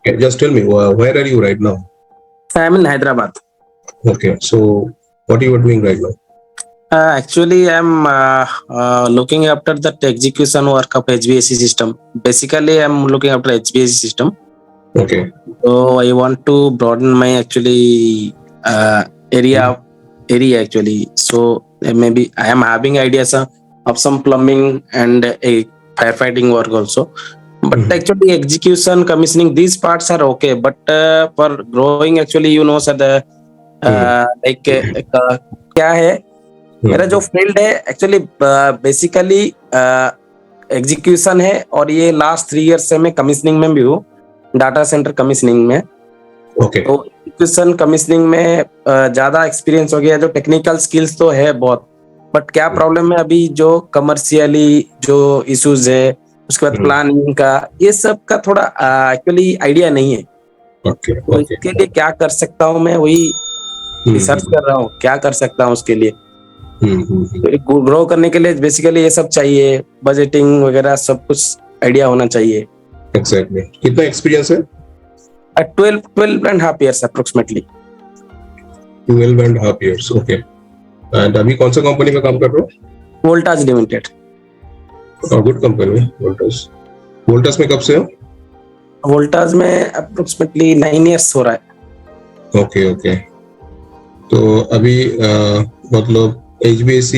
Just tell me, where are you right now? I'm in Hyderabad. Okay, so what you are doing right now? Actually, I'm looking after that execution work of HVAC system. Basically, I'm looking after HVAC system. Okay. So I want to broaden my actually area actually. So maybe I am having ideas of some plumbing and a firefighting work also. But Mhm. actually, execution, commissioning, these parts are okay. But for growing, actually, sir, the Hmm. like क्या है मेरा जो Hmm. Field है actually basically execution है और ये last 3 years से मैं कमिश्निंग में भी हूँ डाटा सेंटर कमिश्निंग में Okay. तो एग्जीक्यूशन कमिश्निंग में ज्यादा एक्सपीरियंस हो गया जो टेक्निकल स्किल्स तो है बहुत बट क्या प्रॉब्लम है अभी जो कमर्शियली जो इश्यूज है उसके बाद Hmm. प्लानिंग का ये सब का थोड़ा एक्चुअली आइडिया नहीं है Okay. तो Okay. इसके लिए क्या कर सकता हूँ मैं वही रिसर्च Hmm. कर रहा हूँ क्या कर सकता हूँ उसके लिए Hmm. Hmm. ग्रो करने के लिए बेसिकली ये सब चाहिए बजटिंग वगैरह सब कुछ आइडिया होना चाहिए Exactly. कितना एक्सपीरियंस है? 12.5 years approximately 12.5 years. Okay. And अभी कौन सा कंपनी में काम कर रहे हो? Voltas limited good company, Voltas. Voltas में कब से हो? वोल्टाज में अप्रोक्सीमेटली 9 years हो रहा है ओके ओके। तो अभी मतलब HVAC,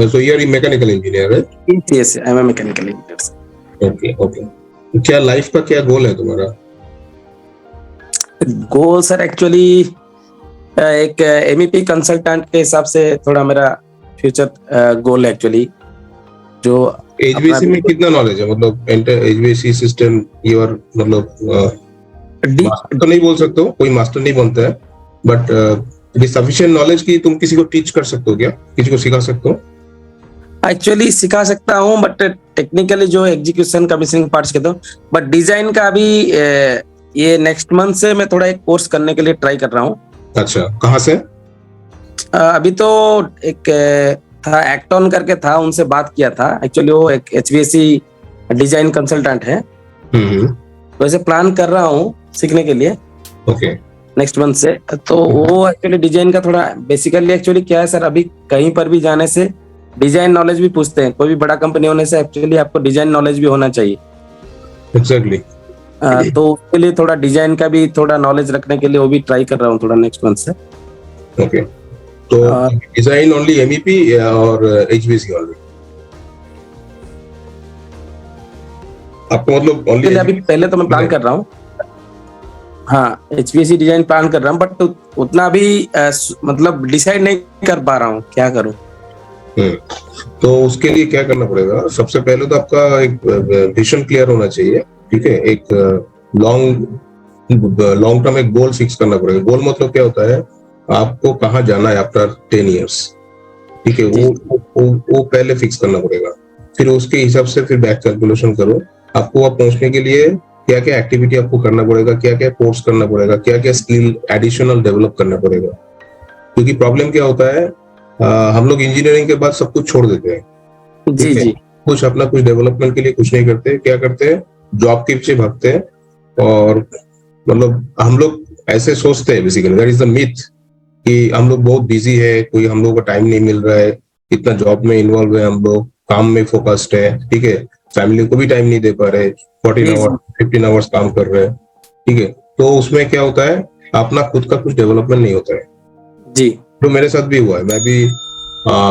so you are a mechanical engineer, right? Yes I am a mechanical engineer okay okay. क्या लाइफ का क्या गोल है तुम्हारा? गोल सर एक्चुअली एक एमईपी कंसल्टेंट के हिसाब से थोड़ा मेरा फ्यूचर गोल है एक्चुअली जो HVAC में कितना नॉलेज है? मतलब HVAC सिस्टम यू आर मतलब मास्टर तो नहीं बोल सकते हो, कोई मास्टर नहीं बनता है, बट सफिशिएंट नॉलेज की तुम किसी को टीच कर सकते हो क्या? किसी को सिखा सकते हो? एक्चुअली सिखा सकता हूँ बट टेक्निकली जो एग्जीक्यूशन कमीशनिंग पार्ट्स के तो बट डिजाइन का अभी ये नेक्स्ट मंथ से मैं थोड़ा एक कोर्स करने के लिए ट्राई कर रहा हूँ अच्छा, कहाँ से? अभी तो एक था एक्टॉन करके था उनसे बात किया था एक्चुअली वो एक एचवीएसी डिजाइन कंसल्टेंट है तो ऐसे प्लान कर रहा हूँ सीखने के लिए ओके नेक्स्ट मंथ से तो वो एक्चुअली डिजाइन का थोड़ा बेसिकली एक्चुअली क्या है सर अभी कहीं पर भी जाने से डिजाइन नॉलेज भी पूछते हैं कोई भी बड़ा कंपनी होने से एक्चुअली आपको डिजाइन नॉलेज भी होना चाहिए एग्जैक्टली। तो उसके लिए थोड़ा डिजाइन का भी थोड़ा नॉलेज रखने के लिए वो भी ट्राई कर रहा हूँ थोड़ा नेक्स्ट मंथ से ओके। तो डिजाइन ओनली MEP और HVAC ओनली? आपको मतलब ओनली अभी पहले तो मैं प्लान कर रहा हूँ हाँ HVAC डिजाइन प्लान कर रहा हूँ बट उतना भी मतलब डिसाइड नहीं कर पा रहा हूँ क्या करूँ। तो उसके लिए क्या करना पड़ेगा? सबसे पहले तो आपका एक विजन क्लियर होना चाहिए, ठीक है? एक लॉन्ग टर्म एक गोल फिक्स करना पड़ेगा। गोल मतलब क्या होता है? आपको कहाँ जाना है आफ्टर 10 years, ठीक है? वो पहले फिक्स करना पड़ेगा, फिर उसके हिसाब से फिर बैक कैलकुलेशन करो। आपको वहाँ पहुंचने के लिए क्या क्या एक्टिविटी आपको करना पड़ेगा, क्या क्या कोर्स करना पड़ेगा, क्या क्या स्किल एडिशनल डेवलप करना पड़ेगा। क्योंकि प्रॉब्लम क्या होता है, हम लोग इंजीनियरिंग के बाद सब कुछ छोड़ देते हैं, जी जी कुछ अपना कुछ डेवलपमेंट के लिए कुछ नहीं करते। क्या करते हैं? जॉब के पीछे भागते हैं और मतलब हम लोग ऐसे सोचते हैं, basically that is the myth कि हम लोग बहुत बिजी है, कोई हम लोग को टाइम नहीं मिल रहा है, इतना जॉब में इन्वॉल्व है, हम लोग काम में फोकस्ड है, ठीक है? फैमिली को भी टाइम नहीं दे पा रहे, 14 आवर्स 15 आवर्स काम कर रहे हैं, ठीक है? तो उसमें क्या होता है, अपना खुद का कुछ डेवलपमेंट नहीं होता है जी। तो मेरे साथ भी हुआ है। मैं भी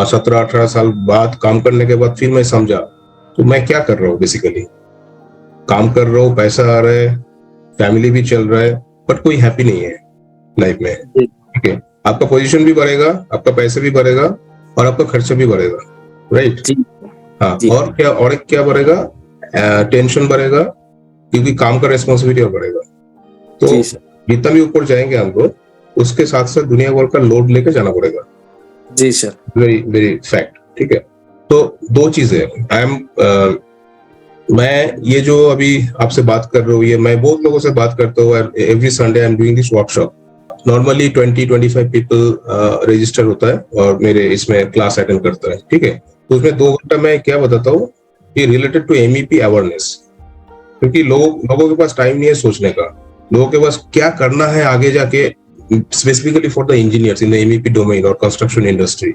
17-18 साल बाद काम करने के बाद फिर मैं समझा तो मैं क्या कर रहा हूँ। बेसिकली काम कर रहा हूँ, पैसा आ रहा है, फैमिली भी चल रहा है, बट कोई हैप्पी नहीं है लाइफ में, ठीक है? आपका पोजीशन भी बढ़ेगा, आपका पैसा भी बढ़ेगा और आपका खर्चा भी बढ़ेगा, राइट? हाँ, और क्या बढ़ेगा? टेंशन बढ़ेगा, क्योंकि काम का रेस्पॉन्सिबिलिटी बढ़ेगा। तो जितना भी ऊपर जाएंगे हम लोग, उसके साथ साथ दुनिया भर का लोड लेकर जाना पड़ेगा। जी सर, वेरी वेरी फैक्ट, ठीक है? तो दो चीजें मैं ये जो अभी आपसे बात कर रहा हूँ, ये मैं बहुत लोगों से बात करता हूँ। Every Sunday I am doing this workshop. Normally 20-25 people register होता है और मेरे इसमें क्लास अटेंड करता है, ठीक है? तो उसमें 2 घंटा मैं क्या बताता हूँ, ये रिलेटेड टू MEP अवेयरनेस, क्योंकि लोगों के पास टाइम नहीं है सोचने का। लोगों के पास क्या करना है आगे जाके, specifically for the engineers in the MEP domain और कंस्ट्रक्शन इंडस्ट्री,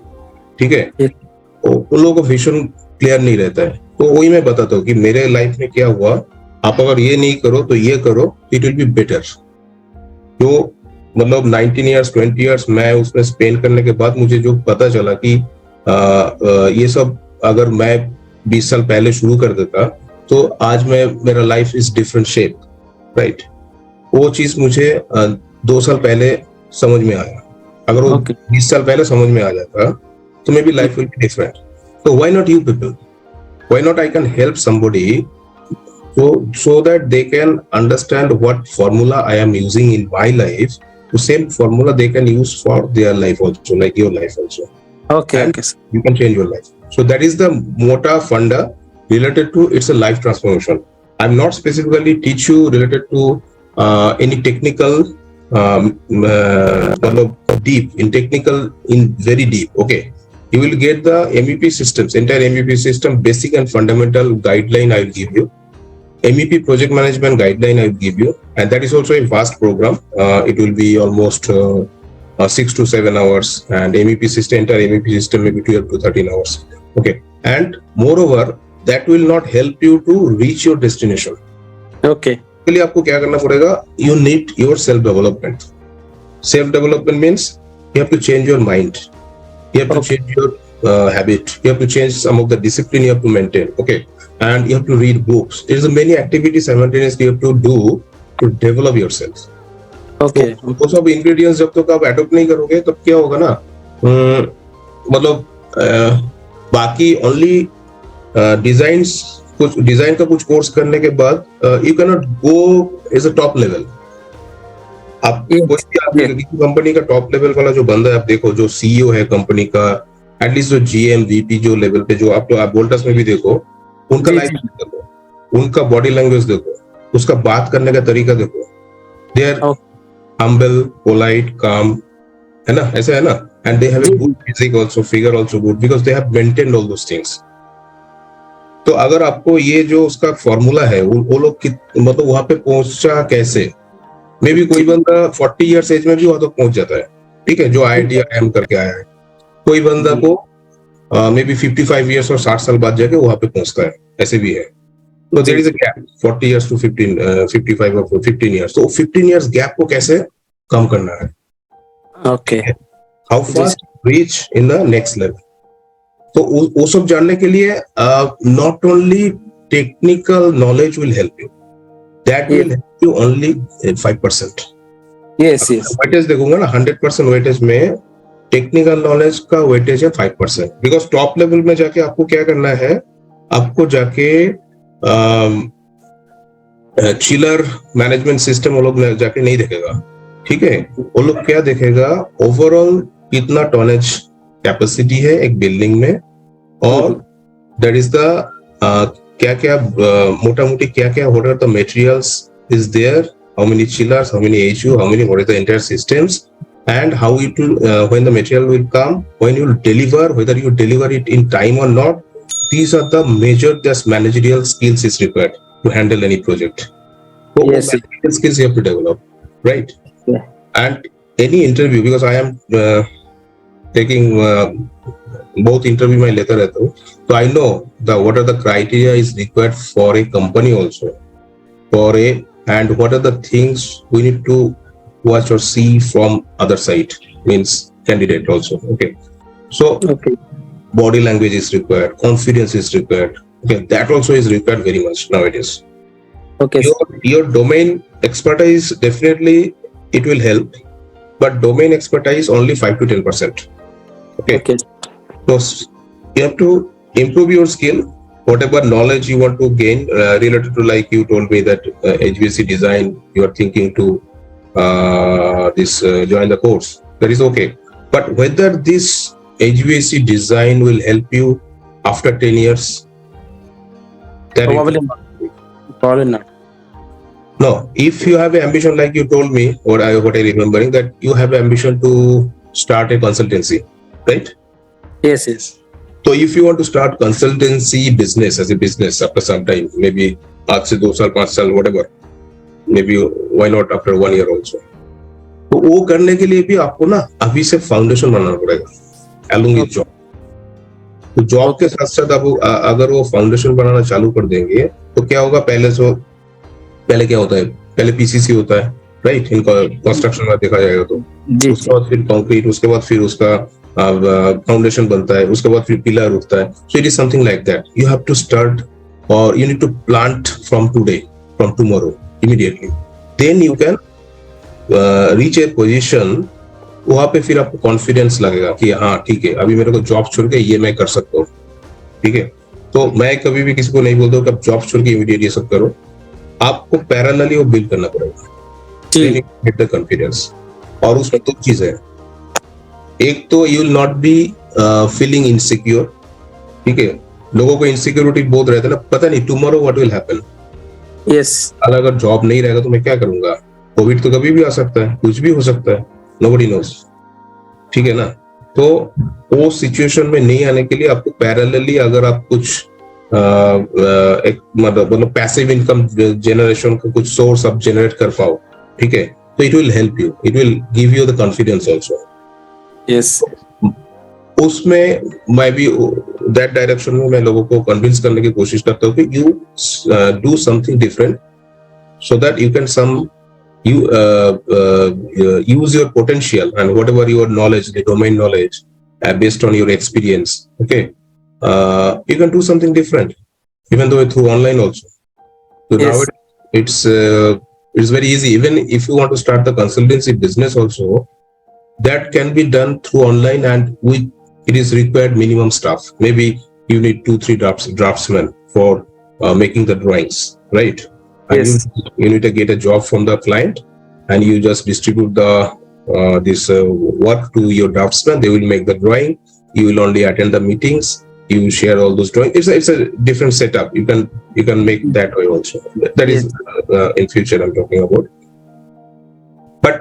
ठीक है, तो उन लोगों को विजन क्लियर नहीं रहता है। तो वही मैं बताता हूँ कि मेरे लाइफ में क्या हुआ, आप अगर ये नहीं करो तो ये करो, इट विल बी बेटर। तो मतलब 19 ईयर्स 20 ईयर्स मैं उसमें स्पेंड करने के बाद मुझे जो पता चला कि ये सब अगर मैं 20 साल पहले शुरू कर देता तो आज मेरा life is different shape, right. वो चीज मुझे 2 साल पहले समझ में आया। अगर वो 20 साल पहले समझ में आ जाता तो maybe life will be different. तो why not you people, why not I can help somebody so that they can understand what formula I am using in my life, the same formula they can use for their life also, like your life also. Okay, and okay. You can change your life. So that is the mota funda related to it's a life transformation. I'm not specifically teach you related to any technical deep in technical in very deep. Okay, you will get the MEP systems, entire MEP system, basic and fundamental guideline I will give you. MEP project management guideline I will give you, and that is also a vast program. It will be almost 6 to 7 hours, and MEP system, entire MEP system maybe 12 to 13 hours. Okay, and moreover, that will not help you to reach your destination. Okay. के लिए आपको क्या करना पड़ेगा? You need your self development. Self development means you have to change your mind. You have to change your habit. You have to change some of the discipline you have to maintain. Okay. And you have to read books. There's many activities simultaneously you have to do to develop yourself. Okay. तो वो सब ingredients जब तक आप adopt नहीं करोगे तब क्या होगा ना, मतलब बाकी only designs, कुछ डिजाइन का कुछ कोर्स करने के बाद you cannot go as a top level. आप कोई भी आपकी कंपनी का टॉप लेवल वाला जो बंदा है, आप देखो जो सीईओ है कंपनी का, एटलीस्ट जो जीएम वीपी जो लेवल पे जो आप वोल्टास में भी देखो, उनका लाइफ देखो, उनका बॉडी लैंग्वेज देखो, उसका बात करने का तरीका देखो, दे आर हम्बल, पोलाइट, काम, है ना, ऐसा है ना, and they have a good physique also, figure also good, because they have maintained all those things. तो अगर आपको ये जो उसका फॉर्मूला है, वो लोग मतलब वहां पे पहुंचा कैसे, मे बी कोई बंदा 40 इयर्स एज में भी वहां तक पहुंच जाता है, ठीक है, जो IIT IIM करके आया है। कोई बंदा को मे बी 55 इयर्स और 60 साल बाद जाके वहां पे पहुंचता है, ऐसे भी है। तो there is a gap 40 years to 55 और 15 इयर्स। तो 15 इयर्स गैप को कैसे कम करना है? Okay, how fast reach in the next level. तो वो सब जानने के लिए not only technical knowledge will help you, that will help you only 5%। Yes yes, weightage देखूंगा ना, 100% वेटेज में टेक्निकल नॉलेज का वेटेज है 5%। बिकॉज टॉप लेवल में जाके आपको क्या करना है, आपको जाके चिलर मैनेजमेंट सिस्टम वो लोग जाके नहीं देखेगा, ठीक है। वो लोग क्या देखेगा, ओवरऑल कितना टॉनेज कैपेसिटी है एक बिल्डिंग में, और दैट इज द क्या क्या मोटा मोटी क्या क्या what are the materials is there, how many chillers, how many HU, how many what is the entire systems, and how it will when the material will come, when you will deliver, whether you deliver it in time or not. These are the major just managerial skills is required to handle any project. So yes, managerial skills you have to develop, right? Yeah. And any interview, because I am taking both interview में लेता रहता हूँ, so I know the what are the criteria is required for a company also, and what are the things we need to watch or see from other side, means candidate also. Okay, so body language is required, confidence is required. Okay, that also is required very much nowadays. Okay, your domain expertise definitely it will help, but domain expertise only 5 to 10%. Okay, so you have to improve your skill, whatever knowledge you want to gain related to, like you told me that HVAC design you are thinking to join the course, that is okay, but whether this HVAC design will help you after 10 years, that probably not. No, if you have an ambition, like you told me, what I remembering that you have an ambition to start a consultancy, right? Yes, yes. So if you want to start consultancy business as a business after some time, maybe आज से 2 साल 5 साल whatever, may be why not after 1 year also. तो वो करने के लिए भी आपको ना अभी से फाउंडेशन बनाना पड़ेगा along with जॉब। तो जॉब के साथ साथ आप अगर वो फाउंडेशन बनाना चालू कर देंगे तो क्या होगा, पहले क्या होता है, पहले पीसीसी होता है, राइट, इनका कंस्ट्रक्शन में देखा जाएगा तो उसके बाद फिर कंक्रीट, उसके बाद फिर उसका फाउंडेशन बनता है, उसके बाद फिर पिलर उठता है। So it is something like that, you have to start और you need to plant from today, from tomorrow immediately, then you can reach a position. वहां पे फिर आपको कॉन्फिडेंस लगेगा कि हाँ ठीक है, अभी मेरे को जॉब छोड़ के ये मैं कर सकता हूँ, ठीक है। तो मैं कभी भी किसी को नहीं बोलता हूँ कि आप जॉब छोड़ के इमीडिएट ये सब करो, आपको पैरेलली वो बिल्ड करना पड़ेगा, गेट द कॉन्फिडेंस। और उसमें दो चीज है, एक तो you will not be feeling insecure, ठीक है। लोगों को इनसिक्योरिटी बहुत रहता है ना, पता नहीं tomorrow what will happen. Yes, अगर जॉब नहीं रहेगा तो मैं क्या करूंगा, कोविड तो कभी भी आ सकता है, कुछ भी हो सकता है, नोबडी नोस, ठीक है ना। तो वो सिचुएशन में नहीं आने के लिए आपको पैरेलली अगर आप कुछ एक मतलब पैसिव इनकम जनरेशन का कुछ सोर्स आप जनरेट कर पाओ, ठीक है, तो it will help you, it will give you the confidence also. Yes, उसमें मैं भी दैट डायरेक्शन में मैं लोगों को कन्विंस करने की कोशिश करता हूँ कि you do something different so that you can you use your potential and whatever your knowledge, the domain knowledge, based on your experience, okay, you can do something different, even though through online also. So yes, now it's very easy. Even if you want to start the consultancy business also, that can be done through online, and it is required minimum staff. Maybe you need 2-3 draftsmen for making the drawings, right? And yes, you need to get a job from the client, and you just distribute the this work to your draftsman. They will make the drawing. You will only attend the meetings. You will share all those drawings. It's a different setup. You can make that way also. That is in future I'm talking about. But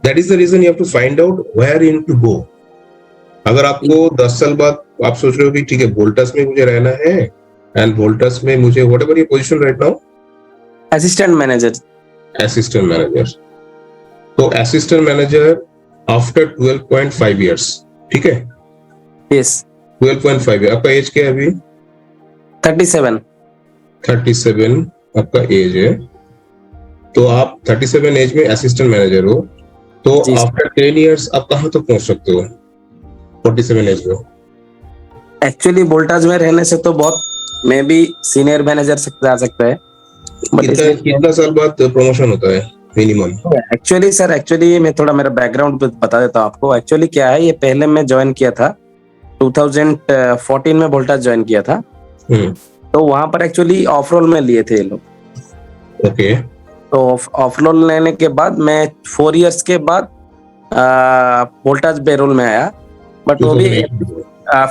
that is the reason you have to find out where you need to go. अगर आपको 10 साल बाद आप सोच रहे हो कि ठीक है वोल्टास में मुझे रहना है, एंड वोल्टास में मुझे whatever your position right now, assistant manager. तो असिस्टेंट मैनेजर आफ्टर 12.5 इयर्स, ठीक है। Yes, 12.5 year. आपका एज क्या है अभी? 37 आपका एज है। तो आप 37 एज में असिस्टेंट मैनेजर हो, तो आफ्टर 10 इयर्स आप कहाँ तक पहुंच सकते हो 47 एज में? एक्चुअली वोल्टास में रहने से तो बहुत, मैं भी सीनियर मैनेजर से जा सकता है। कितना साल बाद प्रमोशन होता है मिनिमम? एक्चुअली मैं थोड़ा मेरा बैकग्राउंड बता देता हूँ आपको। एक्चुअली क्या है, ये पहले मैं ज्वाइन किया था 2014 में वोल्टास ज्वाइन किया था। तो वहां पर एक्चुअली ऑफ रोल में लिए थे ये लोग। ओके। तो ऑफ रोल लेने के बाद मैं 4 इयर्स के बाद वोल्टास पेरोल में आया, बट वो भी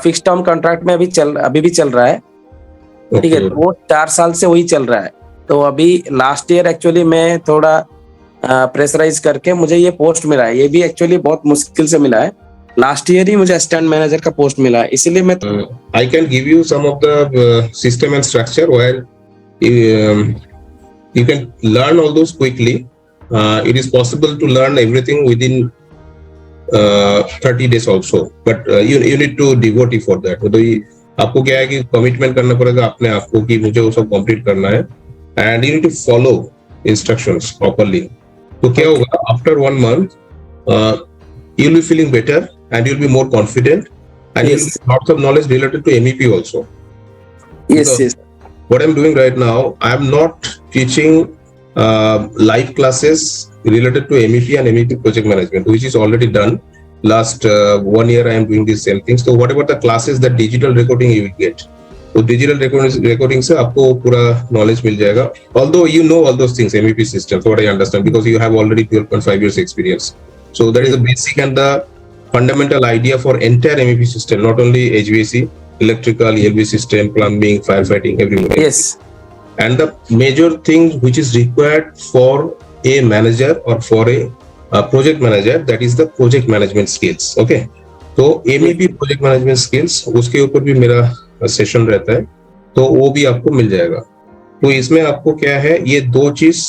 फिक्स टर्म कॉन्ट्रैक्ट में अभी भी चल रहा है, ठीक है। वो 4 साल से वही चल रहा है। तो अभी लास्ट ईयर एक्चुअली मैं थोड़ा प्रेशराइज करके मुझे ये पोस्ट मिला है। ये भी एक्चुअली बहुत मुश्किल से मिला है, लास्ट ईयर ही मुझे असिस्टेंट मैनेजर का पोस्ट मिला है, इसीलिए मैं I can give you some of the system and structure where you can learn all those quickly. It is possible to learn everything within 30 days also, but you need to devote for that. तो आपको क्या है कि commitment करना पड़ेगा अपने आप को कि मुझे वो सब कंप्लीट करना है, and you need to follow instructions properly. तो क्या होगा, after 1 month you'll be feeling better and you'll be more confident, and you'll have lots of knowledge related to MEP also. Yes. What I'm doing right now, I'm not teaching live classes related to MEP and MEP project management, which is already done. Last 1 year I am doing these same things. So whatever the classes, that digital recording you will get. So digital recording से आपको पूरा knowledge मिल जाएगा. Although you know all those things, MEP systems, what I understand, because you have already 12.5 years experience. So that is the basic and the fundamental idea for entire MEP system, not only HVAC, electrical, ELV system, plumbing, firefighting, everything. Yes. And the major thing which is required for a manager or for a project manager, that is the project management skills. Okay. तो MEP project management skills, उसके ऊपर भी मेरा session रहता है, तो वो भी आपको मिल जाएगा। तो इसमें आपको क्या है, ये 2 चीज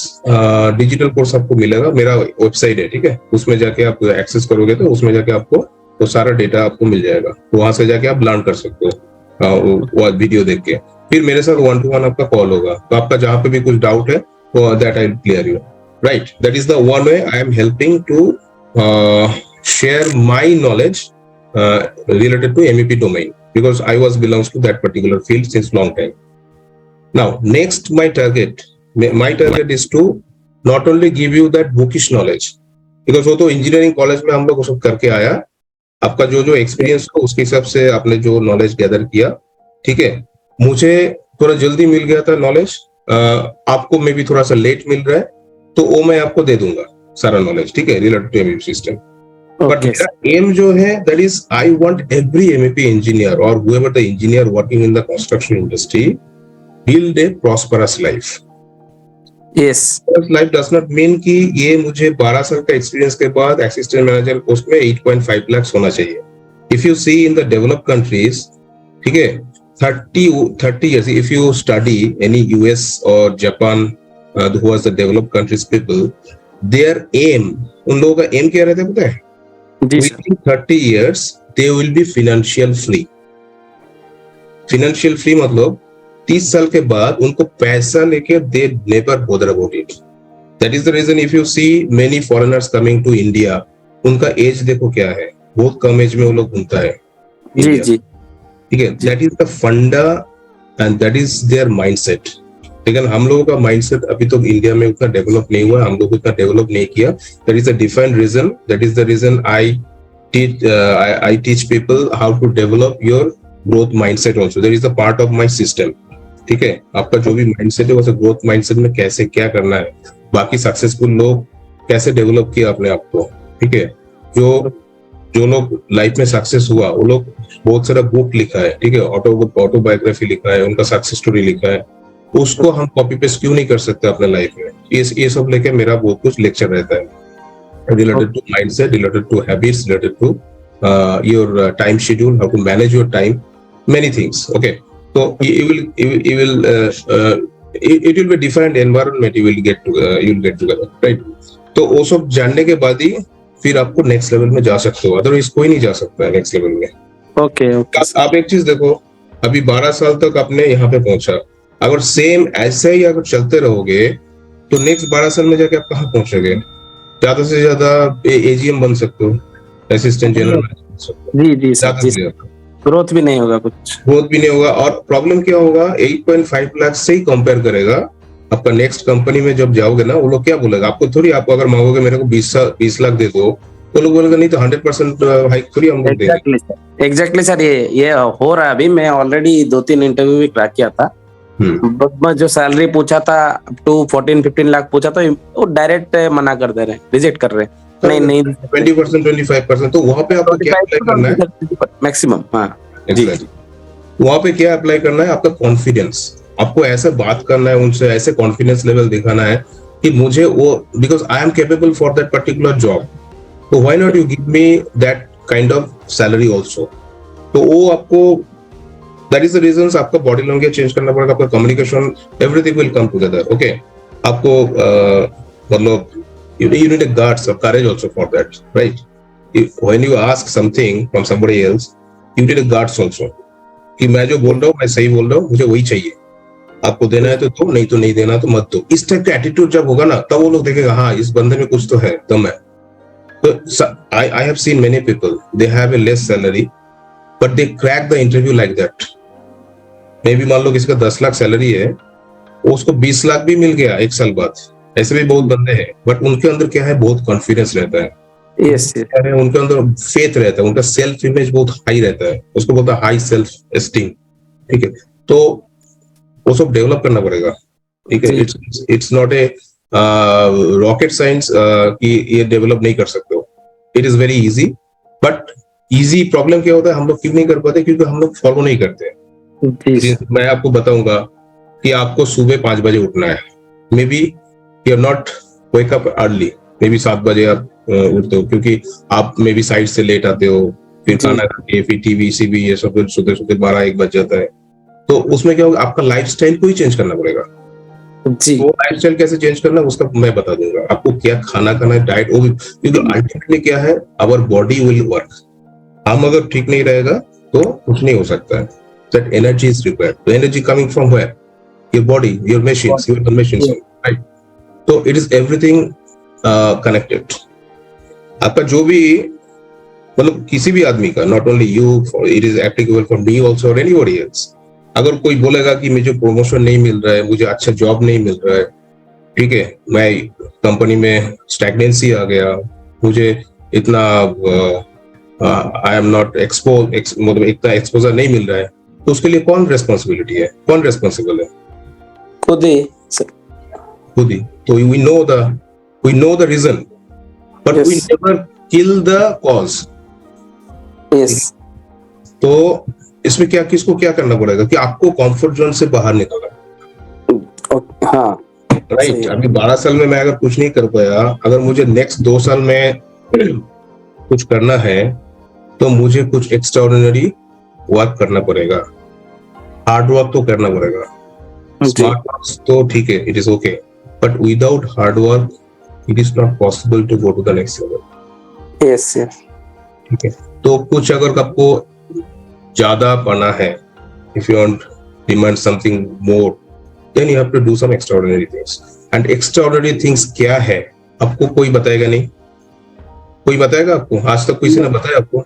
डिजिटल कोर्स आपको मिलेगा। मेरा वेबसाइट है, ठीक है, उसमें जाके आप एक्सेस करोगे तो उसमें जाके आपको वो सारा डेटा आपको मिल जाएगा। वहां से जाके आप लर्न कर सकते हो वो वीडियो देख के। फिर मेरे साथ 1-to-1 आपका कॉल होगा, तो आपका जहां पे भी कुछ डाउट है तो that I clear you, right. That is the one way I am helping to share my knowledge related to MEP domain, because I was belongs to that particular field since long time. Now, next my target is to not only give you that bookish knowledge, because वो तो engineering college में हम लोग वो सब करके आया, आपका जो जो एक्सपीरियंस हो उसके हिसाब से आपने जो नॉलेज गैदर किया, ठीक है। मुझे थोड़ा जल्दी मिल गया था नॉलेज, आपको मे भी थोड़ा सा लेट मिल रहा है, तो वो मैं आपको दे दूंगा सारा नॉलेज, ठीक है, related to MEP system. But मेरा एम जो है that is I want every MEP engineer और whoever the engineer working in the construction industry build a prosperous life. Yes. Prosperous life does not mean कि ये मुझे 12 साल का experience के बाद असिस्टेंट मैनेजर पोस्ट में 8.5 लाख होना चाहिए। If you see in the developed countries, ठीक है, 30 years, if you study any US or Japan, who was the developed countries people, their aim, उन लोगों का एम क्या रहता है पता है? Within 30 years they will be financial free. Financial free मतलब 30 साल के बाद उनको पैसा लेके they never bother about it. That is the reason if you see many foreigners coming to India, उनका एज देखो क्या है, बहुत कम एज में वो लोग घूमता है। जी जी, ठीक है, that is the funda and that is their mindset. लेकिन हम लोगों का माइंडसेट अभी तो इंडिया में उतना डेवलप नहीं हुआ, हम लोग उतना डेवलप नहीं किया। That is the different reason, that is the reason I teach people how to develop your growth mindset also, that is the part of my system. ठीक है, आपका जो भी माइंडसेट है वैसे ग्रोथ माइंडसेट में कैसे क्या करना है, बाकी सक्सेसफुल लोग कैसे डेवलप किया अपने आप को। ठीक है, जो लोग लाइफ में सक्सेस हुआ वो लोग बहुत सारा बुक लिखा है, ठीक है, ऑटोबायोग्राफी लिखा है, उनका सक्सेस स्टोरी लिखा है, उसको हम कॉपी पेस्ट क्यों नहीं कर सकते अपने लाइफ में। ये सब लेके मेरा बहुत कुछ लेक्चर रहता है related to mindset, related to habits, related to your time schedule, how to manage your time, many things. Okay, तो it will be different environment, you will get together, right? तो वो सब जानने के बाद ही फिर आपको नेक्स्ट लेवल में जा सकते हो, अदरवाइज कोई नहीं जा सकता है नेक्स्ट लेवल में। ओके, आप एक चीज देखो, अभी 12 साल तक आपने यहाँ पे पहुंचा, अगर सेम ऐसे ही अगर चलते रहोगे तो नेक्स्ट 12 साल में जाके आप कहाँ पहुंचोगे? ज्यादा से ज्यादा AGM बन सकते हो, असिस्टेंट जनरल मैनेजर बन सकते हो, जी, ग्रोथ भी नहीं होगा, कुछ ग्रोथ भी नहीं होगा। और प्रॉब्लम क्या होगा, 8.5 लाख से ही कंपेयर करेगा आपका नेक्स्ट कंपनी में जब जाओगे ना, वो लोग क्या बोलेगा आपको, थोड़ी आपको अगर मांगोगे मेरे को 20 लाख दे दो, तो लोग बोलेगा नहीं तो 100% हाइक थोड़ी हम लोग देंगे। एग्जैक्टली सर, ये हो रहा है अभी। मैं ऑलरेडी 2-3 इंटरव्यू भी क्रैक किया था, जो सैलरी पूछा था अप टू 14-15 लाख पूछा था, वो डायरेक्ट मना कर दे रहे हैं, रिजेक्ट कर रहे हैं। नहीं 20%, 25%, तो वहां पे आपको क्या अप्लाई करना है मैक्सिमम? हाँ जी, वहां पे क्या अप्लाई करना है, आपका कॉन्फिडेंस। आपको ऐसे बात करना है उनसे, ऐसे कॉन्फिडेंस लेवल दिखाना है कि मुझे वो, because I am capable for that particular job, तो why not you give me that kind of salary also. तो वो आपको, दैट इज द रीजन, आपका बॉडी लैंग्वेज चेंज करना पड़ेगा, आपका communication, everything will come together. Okay, आपको मतलब you need a guts or courage also for that, right? When you ask something from somebody else, you need a guts also कि मैं जो बोल रहा हूँ मैं सही बोल रहा हूँ, मुझे वही चाहिए, आपको देना है तो दो, नहीं तो नहीं देना तो मत दो। इस टाइप का एटीट्यूड जब होगा ना, तब वो लोग देखेगा हाँ इस बंदे में कुछ तो है, दम है। तो I have seen many people, they have a less salary but they crack the interview like that. मे भी मान लो किसी का 10 लाख सैलरी है, उसको 20 लाख भी मिल गया एक साल बाद, ऐसे भी बहुत बंदे हैं, बट उनके अंदर क्या है, बहुत कॉन्फिडेंस रहता है। yes. उनके अंदर फेथ रहता है, उनका सेल्फ इमेज बहुत हाई रहता है, उसको बोलता है हाई सेल्फ एस्टीम। ठीक है, तो वो सब डेवलप करना पड़ेगा। ठीक है, it's not a rocket science कि ये डेवलप नहीं कर सकते हो, it is very easy. But easy problem क्या होता है, हम लोग क्यों नहीं कर पाते, क्योंकि हम लोग फॉलो नहीं करते। मैं आपको बताऊंगा कि आपको सुबह 5 बजे उठना है, may be you are not wake up early, may be 7 बजे आप उठते हो, क्योंकि आप मे बी साइड से लेट आते हो, फिर खाना खाते, फिर टीवी सीवी ये सब, सोते सोते 12-1 बज जाता है। तो उसमें क्या होगा, आपका लाइफस्टाइल को ही चेंज करना पड़ेगा। जी वो लाइफस्टाइल कैसे चेंज करना है उसका मैं बता दूंगा आपको, क्या खाना खाना है, डाइट वो भी, क्योंकि अल्टीमेटली क्या है, आवर बॉडी विल वर्क। हम अगर ठीक नहीं रहेगा तो कुछ नहीं हो सकता है। That energy is required, the energy coming from where, your body, your machines, your machines, right. तो इट इज एवरीथिंग कनेक्टेड। आपका जो भी, मतलब किसी भी आदमी का, not only you, it is applicable for me also और एनीबॉडी एल्स। अगर कोई बोलेगा कि मुझे प्रमोशन नहीं मिल रहा है, मुझे अच्छा जॉब नहीं मिल रहा है, ठीक है, मैं कंपनी में स्टैग्नेंसी आ गया, मुझे इतना आई एम नॉट मतलब इतना एक्सपोजर नहीं मिल रहा है, तो उसके लिए कौन रेस्पॉन्सिबिलिटी है, कौन रेस्पॉन्सिबल है? खुद ही सर। खुद ही। तो we know the reason but we Yes. Never kill the cause. Yes तो इसमें क्या, किसको क्या करना पड़ेगा कि आपको कंफर्ट जोन से बाहर निकलना, हाँ राइट। सही। अभी 12 साल में मैं अगर कुछ नहीं कर पाया, अगर मुझे नेक्स्ट 2 साल में कुछ करना है तो मुझे कुछ एक्स्ट्राऑर्डिनरी वर्क करना पड़ेगा, हार्ड वर्क तो करना पड़ेगा। जी स्मार्ट वर्क तो ठीक है, it is okay, but without hard work it is not possible to go to the next level. Yes yes ठीक है, तो कुछ अगर आपको ज्यादा पाना है, if you want demand something more, then you have to do some extraordinary things. And extraordinary things क्या है आपको कोई बताएगा नहीं, कोई बताएगा आपको? आज तक किसी ने बताया आपको?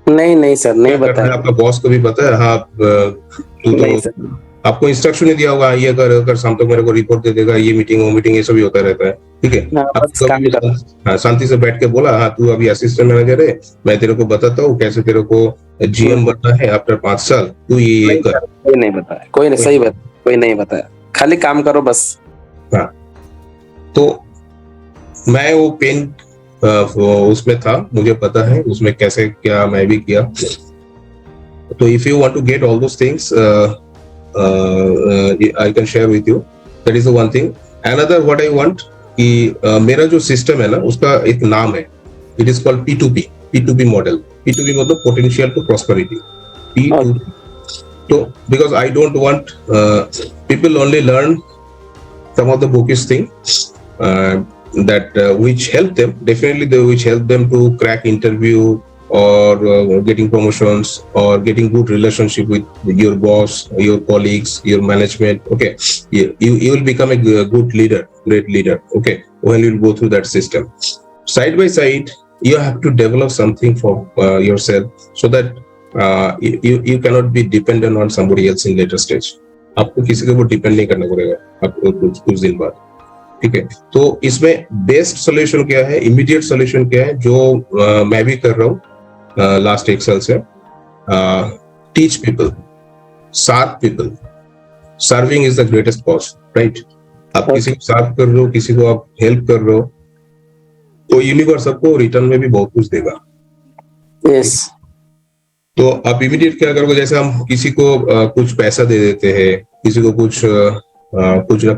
नहीं नहीं सर, नहीं क्या करना है बताया। आपका बॉस को भी पता है? हाँ, तू नहीं तो सर। आपको इंस्ट्रक्शन ही दिया होगा, ये कर शाम तक मेरे को रिपोर्ट दे देगा, ये मीटिंग वो मीटिंग, ये सब ही होता रहता है, ठीक है। हाँ, आप बस कभी काम भी हाँ शांति से बैठ के बोला, हाँ तू अभी असिस्टेंट मैनेजर है, मैं तेरे को बताता हूँ कैसे तेरे को जीएम बनना है आफ्टर 5 साल, तू ये नहीं कर। सर, कोई नहीं बताया, कोई नहीं, सही बात, कोई नहीं बताया, खाली काम करो बस। हाँ, तो मैं वो पेन उसमें था, मुझे पता है उसमें कैसे क्या मैं भी किया। तो if you want to get all those things I can share with you. That is the one thing. Another what I want कि मेरा जो सिस्टम है ना उसका एक नाम है, it is called P2P model. P2P मतलब पोटेंशियल टू प्रॉस्पेरिटी, P2P। तो because I don't want people only learn some of the bookish thing that which help them, definitely they which help them to crack interview or getting promotions or getting good relationship with your boss, your colleagues, your management. Okay, you will become a good leader, great leader. Okay, when you go through that system, side by side you have to develop something for yourself so that you cannot be dependent on somebody else in later stage. आपको किसी के ऊपर depend नहीं करना पड़ेगा आपको कुछ दिन बाद, ठीक है। तो इसमें बेस्ट सोल्यूशन क्या है, इमीडिएट सोल्यूशन क्या है, जो मैं भी कर रहा हूँ लास्ट 1 साल से, teach people, serve people. Serving is the greatest cause, right. आप किसी को सर्व कर रहे हो, किसी को आप हेल्प कर रहे हो, तो यूनिवर्स आपको रिटर्न में भी बहुत कुछ देगा। यस तो आप इमीडिएट क्या करोगे, जैसे हम किसी को कुछ पैसा दे देते हैं, किसी को कुछ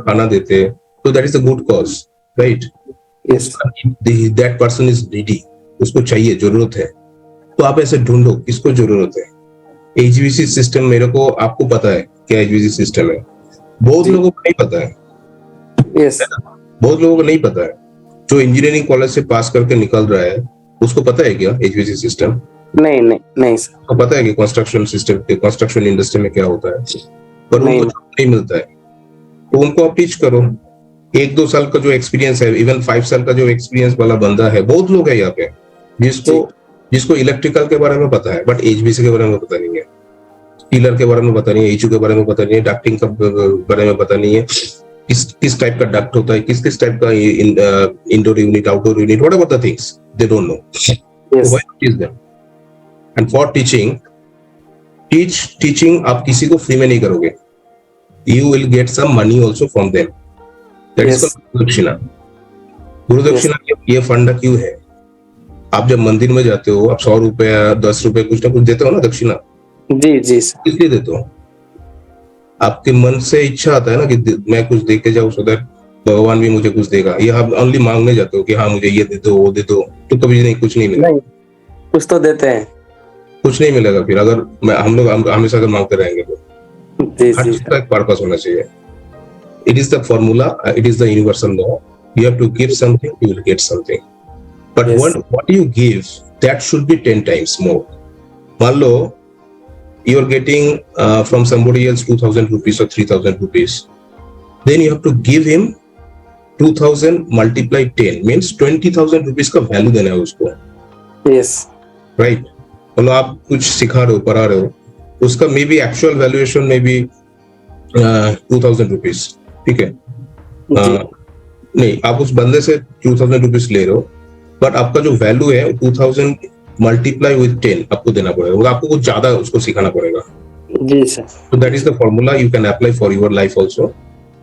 खाना देते हैं, तो that is a good cause, right. Yes that person is needy, उसको चाहिए, जरूरत है, तो आप ऐसे ढूंढो किसको जरूरत है। एचवीसी सिस्टम, मेरे को आपको पता है क्या एचवीसी सिस्टम है, बहुत लोगों को नहीं पता है। यस बहुत लोगों को नहीं पता है। जो इंजीनियरिंग कॉलेज से पास करके निकल रहा है उसको पता है क्या एचवीसी सिस्टम? नहीं नहीं नहीं सर, तो पता है कि कंस्ट्रक्शन सिस्टम, कंस्ट्रक्शन इंडस्ट्री में क्या होता है, पर नहीं, उनको नहीं मिलता है। तो उनको आप टीच करो। 1-2 साल का जो एक्सपीरियंस है, इवन 5 साल का जो एक्सपीरियंस वाला बंदा है, बहुत लोग है यहाँ पे जिसको इलेक्ट्रिकल के बारे में पता है बट एचवीसी के बारे में पता नहीं है, पिलर के बारे में पता नहीं है, एचयू के बारे में पता नहीं है, डक्टिंग का बारे में पता नहीं है, किस टाइप का डक्ट होता है, किस टाइप का indoor unit, outdoor unit, whatever the things they don't know. Yes why teach them? And for teaching आप किसी को फ्री में नहीं करोगे, you will get some money also from them, that is गुरुदक्षिणा। गुरुदक्षिणा ये फंडा क्यों है? आप जब मंदिर में जाते हो, आप 100 रुपया 10 रुपए कुछ ना कुछ देते हो ना दक्षिणा, जी जी सर, इसलिए देते हो। आपके मन से इच्छा आता है ना कि मैं कुछ दे के जाऊं, सो दैट भगवान भी मुझे कुछ देगा। ये आप ओनली मांगने जाते हो कि हाँ मुझे ये दे दो, वो दे दो, तो कभी नहीं, कुछ नहीं मिलेगा। नहीं कुछ तो देते हैं, कुछ नहीं मिलेगा फिर, अगर हम लोग हमेशा अगर मांगते रहेंगे तो। जी हर जी चीज का एक पर्पस होना चाहिए। it is the formula, it is the universal law. You have to give something, you will get something. But Yes. what you give, that should be 10 times more. मान लो you are getting from somebody else 2,000 rupees or 3,000 rupees, then you have to give him 2,000 multiply 10 means 20,000 rupees का value देना है उसको, Yes. Right? मतलब आप कुछ सिखा रहे हो, पढ़ा रहे हो, उसका मे बी एक्चुअल वैल्यूएशन में भी 2,000 रुपीज, ठीक है? नहीं, आप उस बंदे से 2,000 रुपीज ले रहे हो, बट आपका जो वैल्यू है 2,000 मल्टीप्लाई विद 10 आपको देना पड़ेगा, मतलब आपको कुछ ज्यादा उसको सिखाना पड़ेगा. जी sir. So that is the formula you can apply for your life also,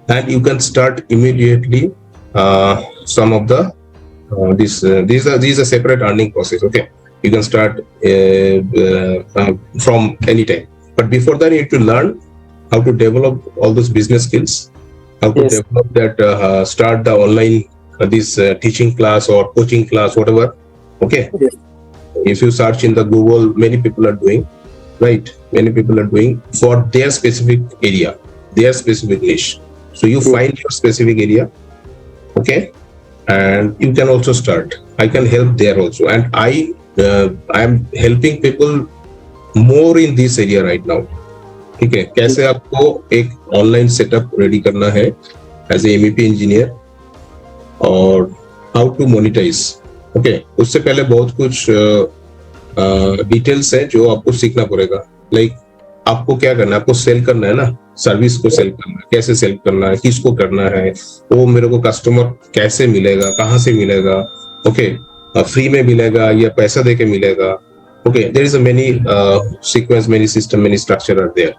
and you can start immediately some of the these are separate earning process. Okay, you can start from any time, but before that you need to learn how to develop all those business skills, how to Yes. develop that, start the online this teaching class or coaching class, whatever. Okay, Yes. if you search in the Google, many people are doing, right? Many people are doing for their specific area, their specific niche. So you find your specific area, okay, and you can also start. I can help there also, and I am helping people more in this area right now. ठीक है, कैसे आपको एक online setup ready करना है as a MEP engineer, और how to monetise. Okay, उससे पहले बहुत कुछ डिटेल्स है जो आपको सीखना पड़ेगा. लाइक आपको क्या करना है, आपको सेल करना है ना, सर्विस को सेल करना है, कैसे सेल करना है, किसको करना है, वो मेरे को कस्टमर कैसे मिलेगा, कहाँ से मिलेगा, ओके, फ्री में मिलेगा या पैसा दे के मिलेगा. Okay, there is a many sequence, many system, many structure are there.